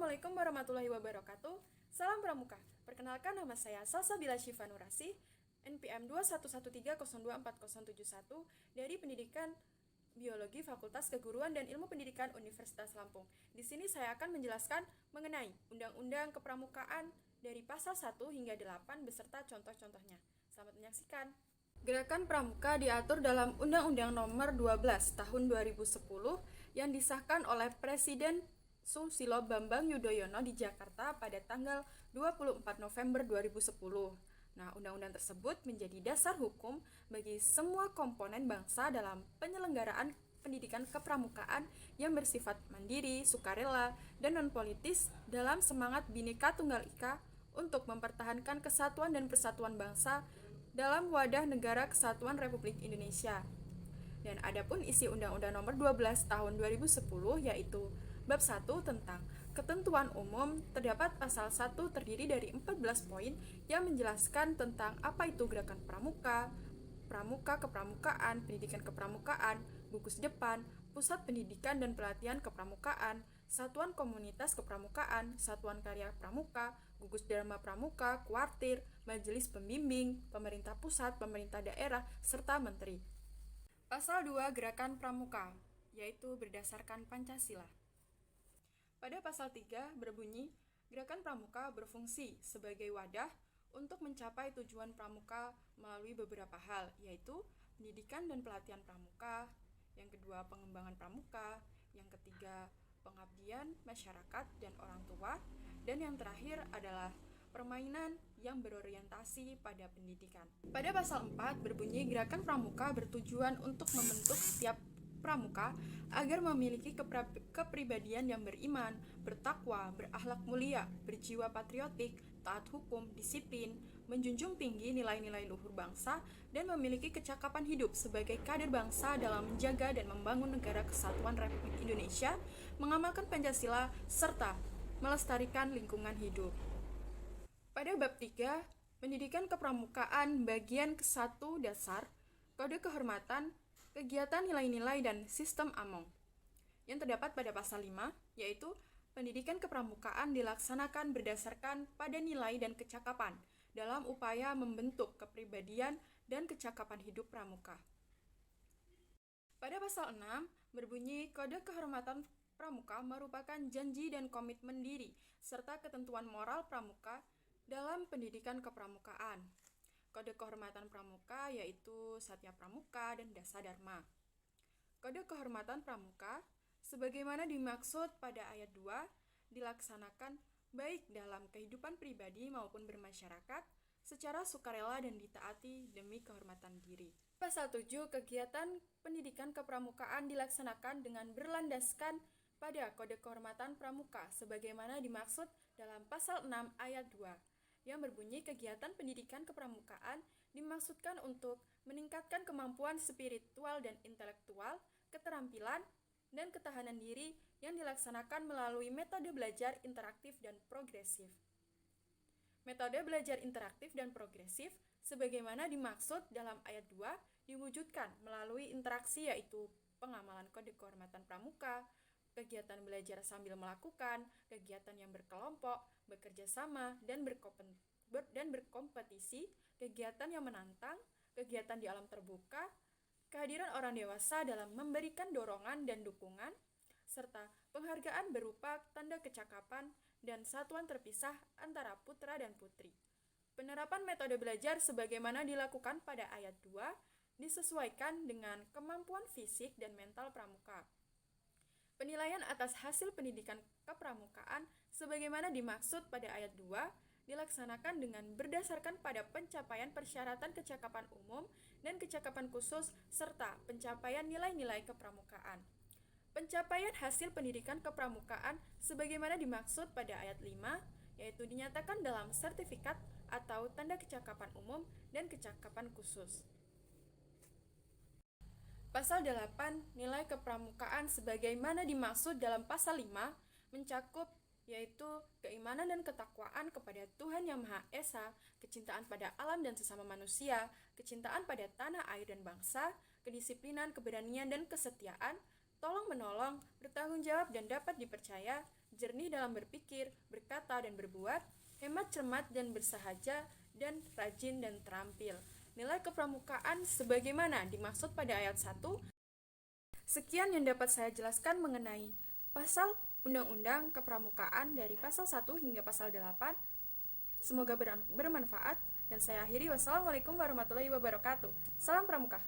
Assalamualaikum warahmatullahi wabarakatuh. Salam Pramuka. Perkenalkan, nama saya Salsabila Syifa Nurasi, NPM 21130240071 dari Pendidikan Biologi Fakultas Keguruan dan Ilmu Pendidikan Universitas Lampung. Di sini saya akan menjelaskan mengenai Undang-Undang Kepramukaan dari pasal 1 hingga 8 beserta contoh-contohnya. Selamat menyaksikan. Gerakan Pramuka diatur dalam Undang-Undang Nomor 12 Tahun 2010 yang disahkan oleh Presiden Susilo Bambang Yudhoyono di Jakarta pada tanggal 24 November 2010. Nah, undang-undang tersebut menjadi dasar hukum bagi semua komponen bangsa dalam penyelenggaraan pendidikan kepramukaan yang bersifat mandiri, sukarela, dan non-politis dalam semangat Bhinneka Tunggal Ika untuk mempertahankan kesatuan dan persatuan bangsa dalam wadah negara kesatuan Republik Indonesia. Dan adapun isi Undang-Undang Nomor 12 Tahun 2010 yaitu Bab 1 tentang ketentuan umum, terdapat pasal 1 terdiri dari 14 poin yang menjelaskan tentang apa itu gerakan pramuka, pramuka kepramukaan, pendidikan kepramukaan, gugus depan, pusat pendidikan dan pelatihan kepramukaan, satuan komunitas kepramukaan, satuan karya pramuka, gugus dharma pramuka, kuartir, majelis pembimbing, pemerintah pusat, pemerintah daerah, serta menteri. Pasal 2 Gerakan Pramuka, yaitu berdasarkan Pancasila. Pada pasal 3 berbunyi, Gerakan Pramuka berfungsi sebagai wadah untuk mencapai tujuan pramuka melalui beberapa hal, yaitu pendidikan dan pelatihan pramuka, yang kedua pengembangan pramuka, yang ketiga pengabdian masyarakat dan orang tua, dan yang terakhir adalah permainan yang berorientasi pada pendidikan. Pada pasal 4 berbunyi, Gerakan Pramuka bertujuan untuk membentuk setiap pramuka agar memiliki kepribadian yang beriman, bertakwa, berakhlak mulia, berjiwa patriotik, taat hukum, disiplin, menjunjung tinggi nilai-nilai luhur bangsa, dan memiliki kecakapan hidup sebagai kader bangsa dalam menjaga dan membangun negara kesatuan Republik Indonesia, mengamalkan Pancasila, serta melestarikan lingkungan hidup. Pada bab 3, Pendidikan Kepramukaan bagian ke-1 dasar, Kode Kehormatan, Kegiatan Nilai-nilai dan Sistem Among, yang terdapat pada pasal 5, yaitu pendidikan kepramukaan dilaksanakan berdasarkan pada nilai dan kecakapan dalam upaya membentuk kepribadian dan kecakapan hidup pramuka. Pada pasal 6 berbunyi, Kode Kehormatan Pramuka merupakan janji dan komitmen diri serta ketentuan moral pramuka dalam pendidikan kepramukaan. Kode Kehormatan Pramuka yaitu Satya Pramuka dan Dasa Dharma. Kode Kehormatan Pramuka sebagaimana dimaksud pada ayat 2 dilaksanakan baik dalam kehidupan pribadi maupun bermasyarakat secara sukarela dan ditaati demi kehormatan diri. Pasal 7, kegiatan pendidikan kepramukaan dilaksanakan dengan berlandaskan pada Kode Kehormatan Pramuka sebagaimana dimaksud dalam pasal 6 ayat 2 yang berbunyi, kegiatan pendidikan kepramukaan dimaksudkan untuk meningkatkan kemampuan spiritual dan intelektual, keterampilan, dan ketahanan diri yang dilaksanakan melalui metode belajar interaktif dan progresif. Metode belajar interaktif dan progresif sebagaimana dimaksud dalam ayat 2 diwujudkan melalui interaksi yaitu pengamalan Kode Kehormatan Pramuka, kegiatan belajar sambil melakukan, kegiatan yang berkelompok, bekerja sama, dan berkompetisi, kegiatan yang menantang, kegiatan di alam terbuka, kehadiran orang dewasa dalam memberikan dorongan dan dukungan, serta penghargaan berupa tanda kecakapan dan satuan terpisah antara putra dan putri. Penerapan metode belajar sebagaimana dilakukan pada ayat 2 disesuaikan dengan kemampuan fisik dan mental pramuka. Penilaian atas hasil pendidikan kepramukaan sebagaimana dimaksud pada ayat 2 dilaksanakan dengan berdasarkan pada pencapaian persyaratan kecakapan umum dan kecakapan khusus serta pencapaian nilai-nilai kepramukaan. Pencapaian hasil pendidikan kepramukaan sebagaimana dimaksud pada ayat 5 yaitu dinyatakan dalam sertifikat atau tanda kecakapan umum dan kecakapan khusus. Pasal 8, nilai kepramukaan sebagaimana dimaksud dalam pasal 5 mencakup yaitu keimanan dan ketakwaan kepada Tuhan Yang Maha Esa, kecintaan pada alam dan sesama manusia, kecintaan pada tanah air dan bangsa, kedisiplinan, keberanian dan kesetiaan, tolong menolong, bertanggung jawab dan dapat dipercaya, jernih dalam berpikir, berkata, dan berbuat, hemat, cermat, dan bersahaja, dan rajin dan terampil. Nilai kepramukaan sebagaimana dimaksud pada ayat 1. Sekian yang dapat saya jelaskan mengenai pasal Undang-Undang Kepramukaan dari pasal 1 hingga pasal 8. Semoga bermanfaat, dan saya akhiri. Wassalamualaikum warahmatullahi wabarakatuh. Salam Pramuka.